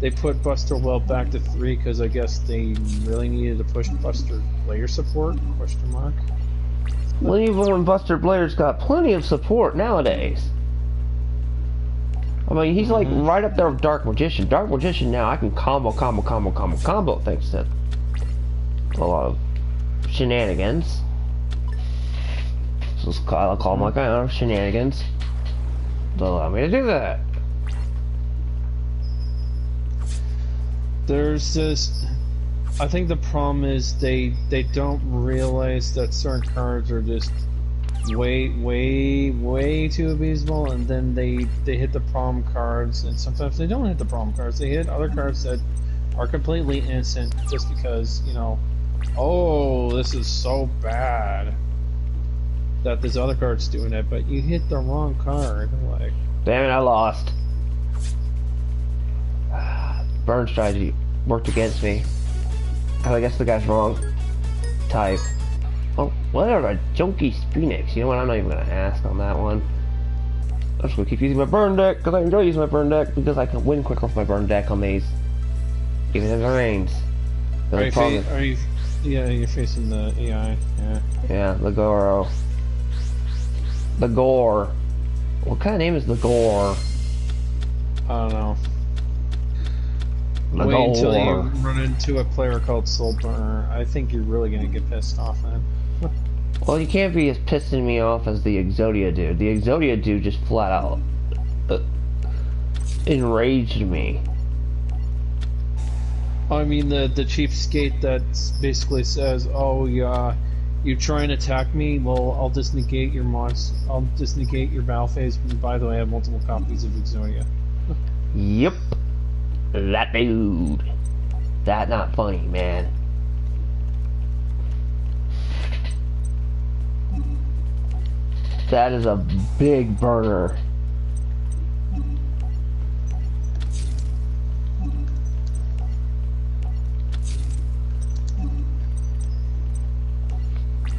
they put Buster Whelp back to 3 because I guess they really needed to push Buster player support? Question mark. Well, even when Buster Blair's got plenty of support nowadays. I mean, he's like right up there with Dark Magician. Dark Magician now, I can combo thanks to a lot of shenanigans. So I'll call them like I am, shenanigans. They'll allow me to do that. There's this... I think the problem is they don't realize that certain cards are just way too abysmal, and then they hit the problem cards, and sometimes they don't hit the problem cards. They hit other cards that are completely innocent just because, you know, oh, this is so bad that this other card's doing it, but you hit the wrong card. Like, damn it, I lost. Burn strategy worked against me. Oh, I guess the guy's wrong. Type. Oh, whatever. Junkie Phoenix. You know what? I'm not even gonna ask on that one. I'm just gonna keep using my burn deck because I enjoy using my burn deck because I can win quicker with my burn deck on these, even if it rains. Yeah, you're facing the AI. Yeah. Yeah, the Goro. The Gore. What kind of name is the Gore? I don't know. The Wait Gore. until you run into a player called Soulburner. I think you're really gonna get pissed off then. Well, you can't be as pissing me off as the Exodia dude. The Exodia dude just flat out enraged me. I mean, the cheapskate that basically says, "Oh yeah, you try and attack me. Well, I'll just negate your I'll just negate your battle phase. And by the way, I have multiple copies of Exodia." Yep. That dude. That not funny, man. That is a big burner.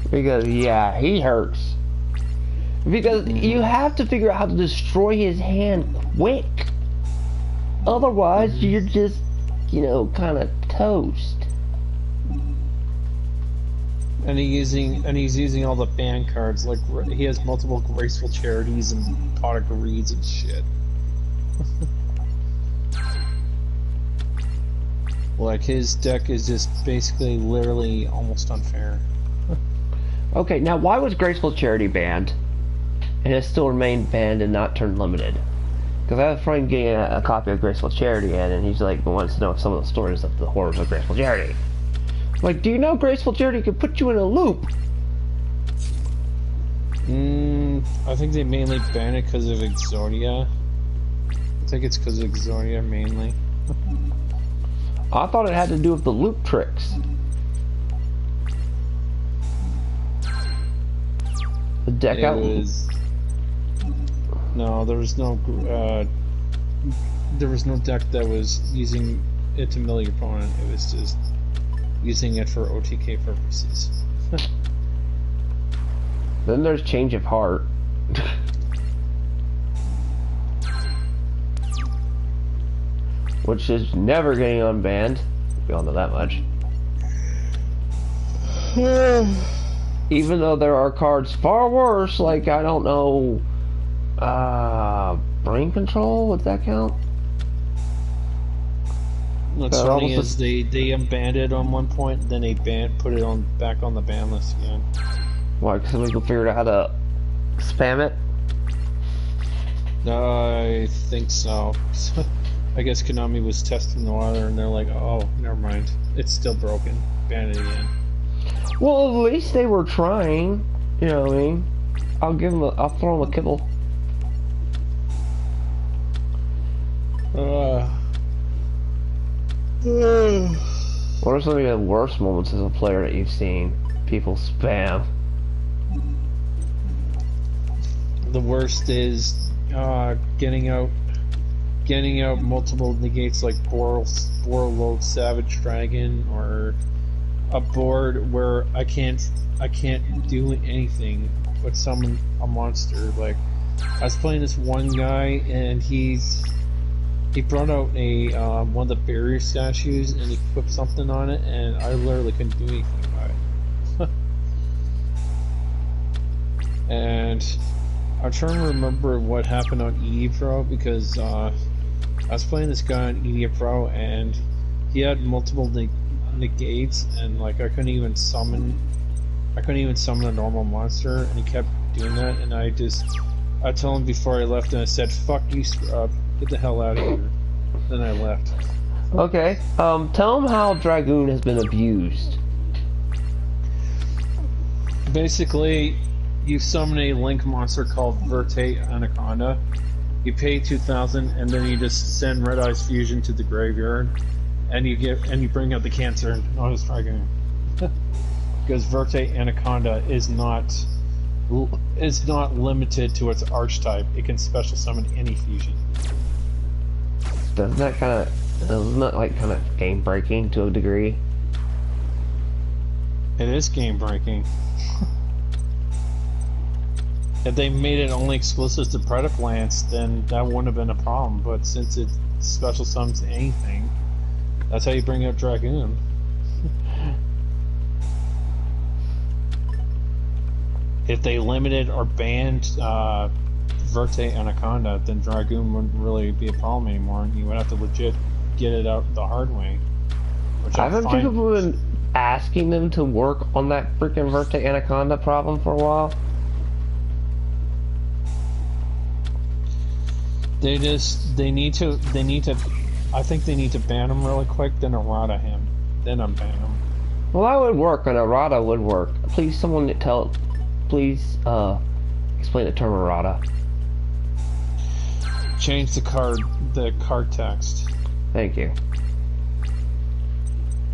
Because, yeah, he hurts. Because you have to figure out how to destroy his hand quick. Otherwise, you're just, you know, kind of toast. And he's using all the ban cards. Like, he has multiple Graceful Charities and Pot of Greeds and shit. Like, his deck is just basically literally almost unfair. Okay, now why was Graceful Charity banned? And it still remained banned and not turned limited? Because I have a friend getting a copy of Graceful Charity in, and he's like, wants to know some of the stories of the horrors of Graceful Charity. I'm like, do you know Graceful Charity can put you in a loop? I think they mainly banned it because of Exodia. I think it's because of Exodia mainly. I thought it had to do with the loop tricks. The deck It out. was... No, there was no deck that was using it to mill your opponent. It was just using it for OTK purposes. Then there's Change of Heart. Which is never getting unbanned. We all know that much. Even though there are cards far worse, like, I don't know, Brain Control, would that count? What's funny is they unbanned it on one point, then they put it back on the ban list again. Why? Because somebody figured out how to spam it? I think so. I guess Konami was testing the water, and they're like, "Oh, never mind. It's still broken. Ban it again." Well, at least they were trying. You know what I mean? I'll throw them a kibble. Uh, What are some of your worst moments as a player that you've seen people spam? the worst is getting out multiple negates like Borload Savage Dragon, or a board where I can't do anything but summon a monster. Like, I was playing this one guy and he brought out a one of the barrier statues and he put something on it and I literally couldn't do anything about it. And I'm trying to remember what happened on ED Pro, because I was playing this guy on ED Pro and he had multiple negates, and like I couldn't even summon a normal monster, and he kept doing that, and I told him before I left, and I said, "Fuck you, scrub, get the hell out of here." Then I left. Okay, tell him how Dragoon has been abused. Basically, you summon a link monster called Verte Anaconda. You pay 2,000, and then you just send Red Eyes Fusion to the graveyard, and you bring out the cancer on his Dragoon. Because Verte Anaconda is not limited to its archetype. It can special summon any fusion. Isn't that like kind of game breaking to a degree? It is game breaking. If they made it only exclusive to Predaclance, then that wouldn't have been a problem. But since it special summons anything, that's how you bring out Dragoon. If they limited or banned Verte Anaconda, then Dragoon wouldn't really be a problem anymore, and you would have to legit get it out the hard way. Haven't people been asking them to work on that freaking Verte Anaconda problem for a while? They need to, I think they need to ban him really quick, then errata him, then unban him. Well, that would work, an errata would work. Please, someone please, explain the term errata. Change the card text. Thank you.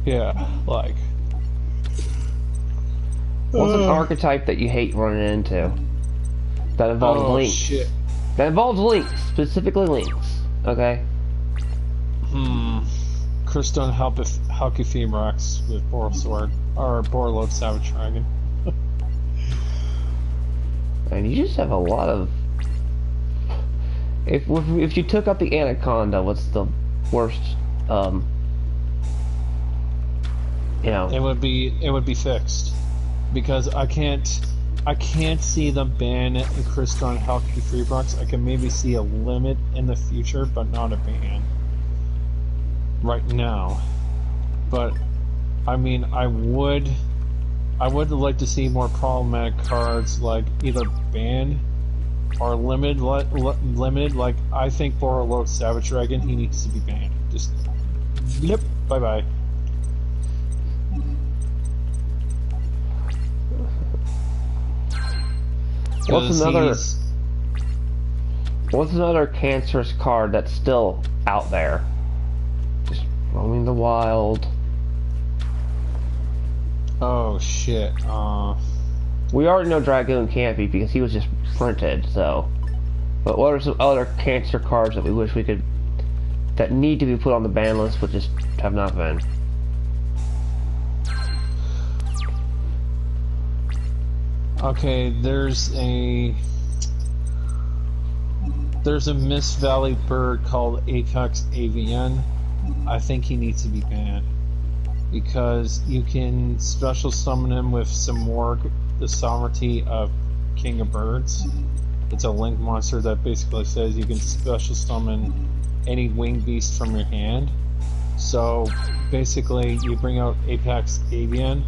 Yeah, like. What's an archetype that you hate running into? That involves links. Shit. That involves links, specifically links. Okay. Crystal Halkifebrax with Boral Sword, or Borload Savage Dragon. And you just have a lot of. If you took out the Anaconda, what's the worst? You know. It would be fixed, because I can't see them ban it in Crystal Halkifebrax. I can maybe see a limit in the future, but not a ban right now. But I mean, I would like to see more problematic cards, like either banned or limited. Like, I think Borload Savage Dragon, he needs to be banned. Just blip, bye bye. What's another cancerous card that's still out there? Just roaming the wild. Oh shit. We already know Dragoon can't be because he was just printed, so. But what are some other cancer cards that we wish we could, that need to be put on the ban list but just have not been? Okay, there's a Mist Valley bird called Apex AVN. I think he needs to be banned, because you can special summon him with some more the sovereignty of King of Birds. It's a link monster that basically says you can special summon any winged beast from your hand. So basically you bring out Apex Avian,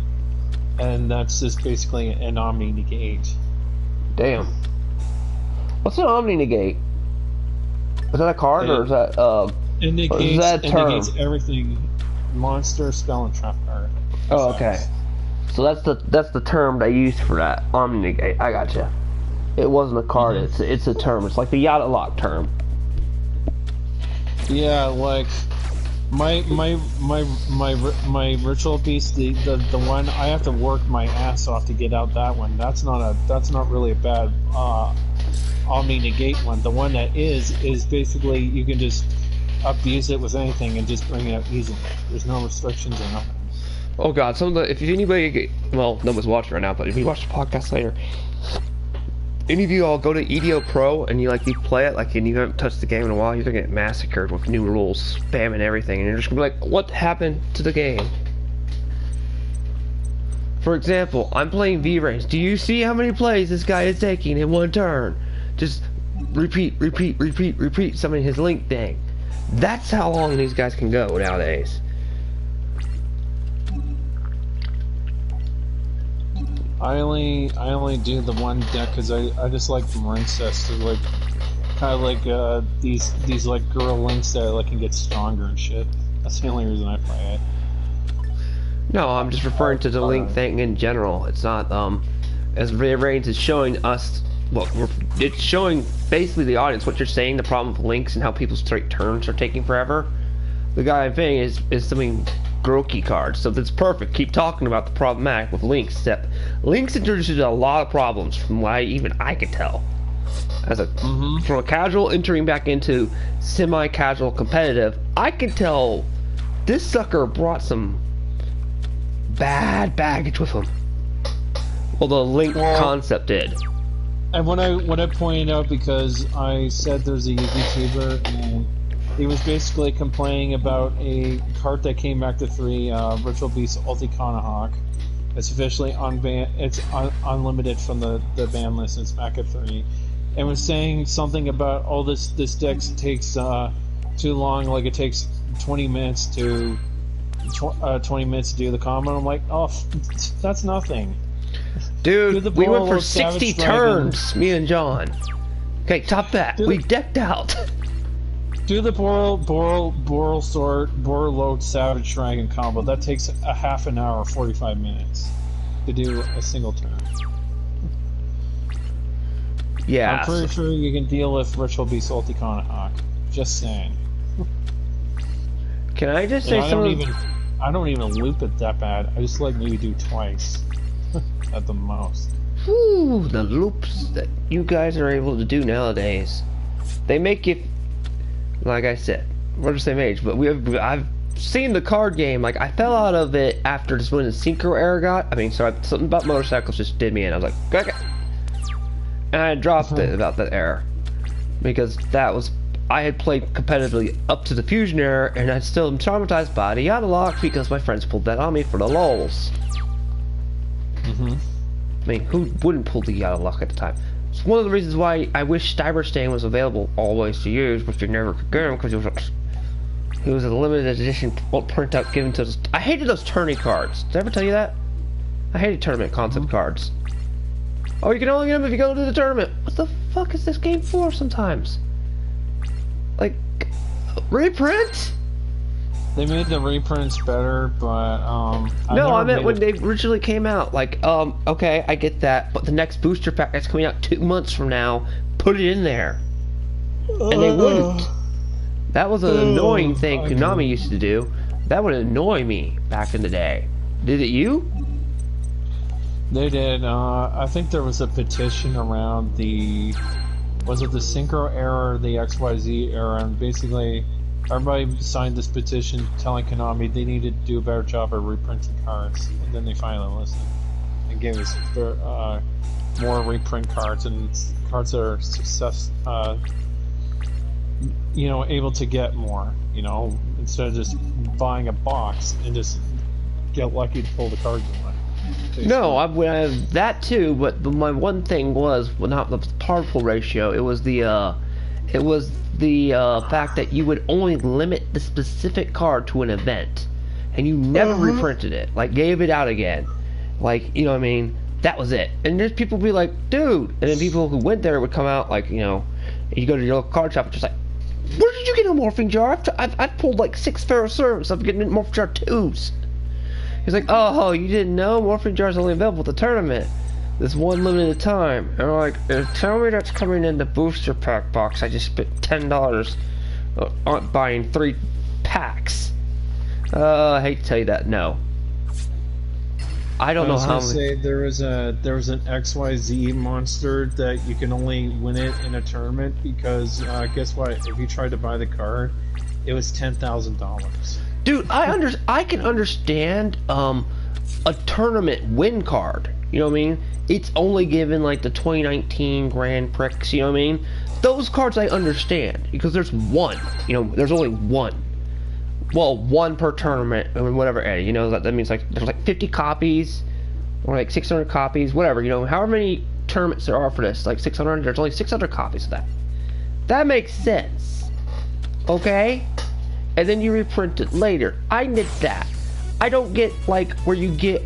and that's just basically an Omni Negate. Damn. What's an Omni Negate? Is that a card, or is that it negates everything. Monster, spell, and trap card. Oh, okay. So that's the term they used for that. Omni Negate. I gotcha. It wasn't a card. It's a term. It's like the Yada Lock term. Yeah, like my ritual piece, the one I have to work my ass off to get out that one. That's not really a bad Omni negate one. The one that is basically you can just abuse it with anything and just bring it out easily. There's no restrictions or nothing. Oh god, if anybody, well, nobody's watching right now, but if you watch the podcast later, any of you all go to EDO Pro and you play it and you haven't touched the game in a while, you're gonna get massacred with new rules, spam and everything, and you're just gonna be like, what happened to the game? For example, I'm playing V-Race. Do you see how many plays this guy is taking in one turn? Just repeat some of his link thing. That's how long these guys can go nowadays. I only do the one deck because I just like the princess to kind of like these like girl links that can get stronger and shit. That's the only reason I play it. No, I'm just referring to the link thing in general. It's not as Reigns is showing us. Well, it's showing basically the audience what you're saying. The problem with links and how people's turns are taking forever. The guy I'm saying is something. Grokey cards, so that's perfect. Keep talking about the problematic with links, except links introduces a lot of problems from what I can tell. As from a casual entering back into semi-casual competitive, I can tell this sucker brought some bad baggage with him. Well, the link concept did. And what I pointed out, because I said there's a YouTuber and he was basically complaining about a card that came back to 3, Ritual Beast Ulticanahawk. It's officially unlimited from the ban list. It's back at 3, and was saying something about this deck takes too long. Like it takes 20 minutes to 20 minutes to do the combo. I'm like, oh, that's nothing. Dude, we went for 60 turns, me and John. Okay, top that. We decked out. Do the Boral Savage Dragon combo. That takes a half an hour, 45 minutes to do a single turn. Yeah. I'm pretty sure you can deal with Ritual Beast Ulticanahawk. Just saying. Can I just say something? I don't even loop it that bad. I just maybe do twice at the most. Whew, the loops that you guys are able to do nowadays. They make you. Like I said, we're the same age, but I've seen the card game. I fell out of it after just when the synchro error got. Something about motorcycles just did me in. I was like, okay. And I dropped it about that error. Because I had played competitively up to the fusion error, and I still am traumatized by the yada lock because my friends pulled that on me for the lulz. Who wouldn't pull the yada lock at the time? It's one of the reasons why I wish Cyberstain was available always to use, but you never could get him because it was a limited edition printout given to us. I hated those tourney cards. Did I ever tell you that? I hated tournament concept cards. Oh, you can only get them if you go to the tournament. What the fuck is this game for sometimes? Reprint? They made the reprints better, but no, I meant when they originally came out. Okay, I get that, but the next booster pack that's coming out 2 months from now, put it in there, and they wouldn't. That was an annoying thing Konami used to do. That would annoy me back in the day. Did it you? They did. I think there was a petition around was it the Synchro era or the XYZ era, and basically everybody signed this petition telling Konami they needed to do a better job of reprinting cards, and then they finally listened and gave us more reprint cards and cards that are able to get more, instead of just buying a box and just get lucky to pull the cards in one. No, I have that too, but my one thing was not the card pull ratio. It was the fact that you would only limit the specific card to an event, and you never reprinted it. Gave it out again. You know what I mean? That was it. And there's people be like, dude, and then people who went there would come out you go to your local card shop and just where did you get a morphing jar? I've pulled 6 Ferrocerus. I'm getting morphing jar 2s. He's like, oh, you didn't know? Morphing jars only available at the tournament. This one limited time. And I'm like, tell me that's coming in the booster pack box. I just spent $10 aren't buying 3 packs. I hate to tell you that. No. I don't know how. Say there was an XYZ monster that you can only win it in a tournament because guess what? If you tried to buy the card, it was $10,000. Dude, I can understand a tournament win card. You know what I mean? It's only given like the 2019 Grand Prix. You know what I mean? Those cards I understand because there's one. You know, there's only one. Well, one per tournament, or whatever. You know, that means like there's like 50 copies, or like 600 copies, whatever. You know, however many tournaments there are for this, like 600. There's only 600 copies of that. That makes sense, okay? And then you reprint it later. I get that. I don't get like where you get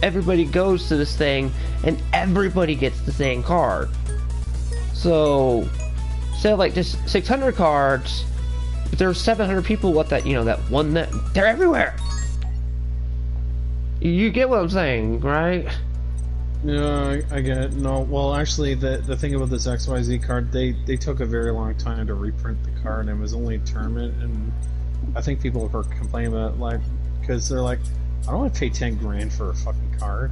everybody goes to this thing and everybody gets the same card. So, instead of like just 600 cards. If there's 700 people, what that, you know, that one that they're everywhere. You get what I'm saying, right? Yeah, I get it. No, well, actually, the thing about this XYZ card, they took a very long time to reprint the card, and it was only a tournament, and I think people were complaining about it, like, because they're like, I don't want to pay 10 grand for a fucking card.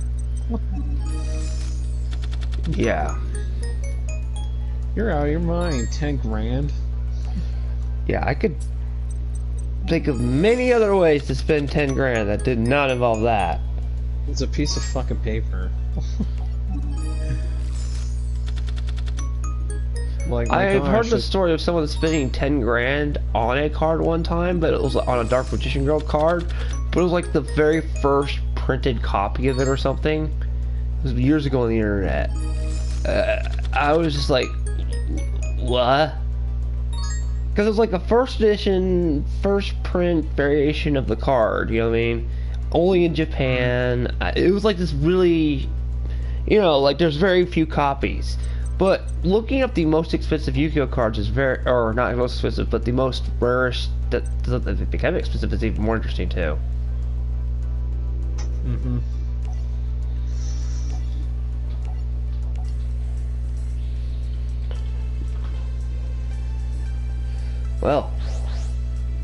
Yeah. You're out of your mind, 10 grand. Yeah, I could think of many other ways to spend 10 grand that did not involve that. It's a piece of fucking paper. Like, I've heard the story of someone spending 10 grand on a card one time, but it was on a Dark Magician Girl card, but it was like the very first printed copy of it or something. It was years ago on the internet. I was just like, what? Because it was like the first edition, first print variation of the card, you know what I mean? Only in Japan. It was like this really, you know, like there's very few copies. But looking up the most expensive Yu-Gi-Oh cards is very, or not most expensive, but the most rarest that become expensive is even more interesting too. Mm-hmm. Well,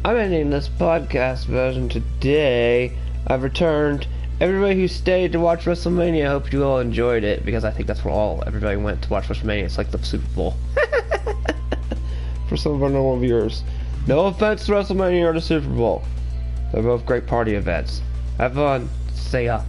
I'm ending this podcast version today. I've returned. Everybody who stayed to watch WrestleMania, I hope you all enjoyed it, because I think that's where everybody went to watch WrestleMania. It's like the Super Bowl. For some of our normal viewers. No offense to WrestleMania or the Super Bowl. They're both great party events. Have fun. See ya.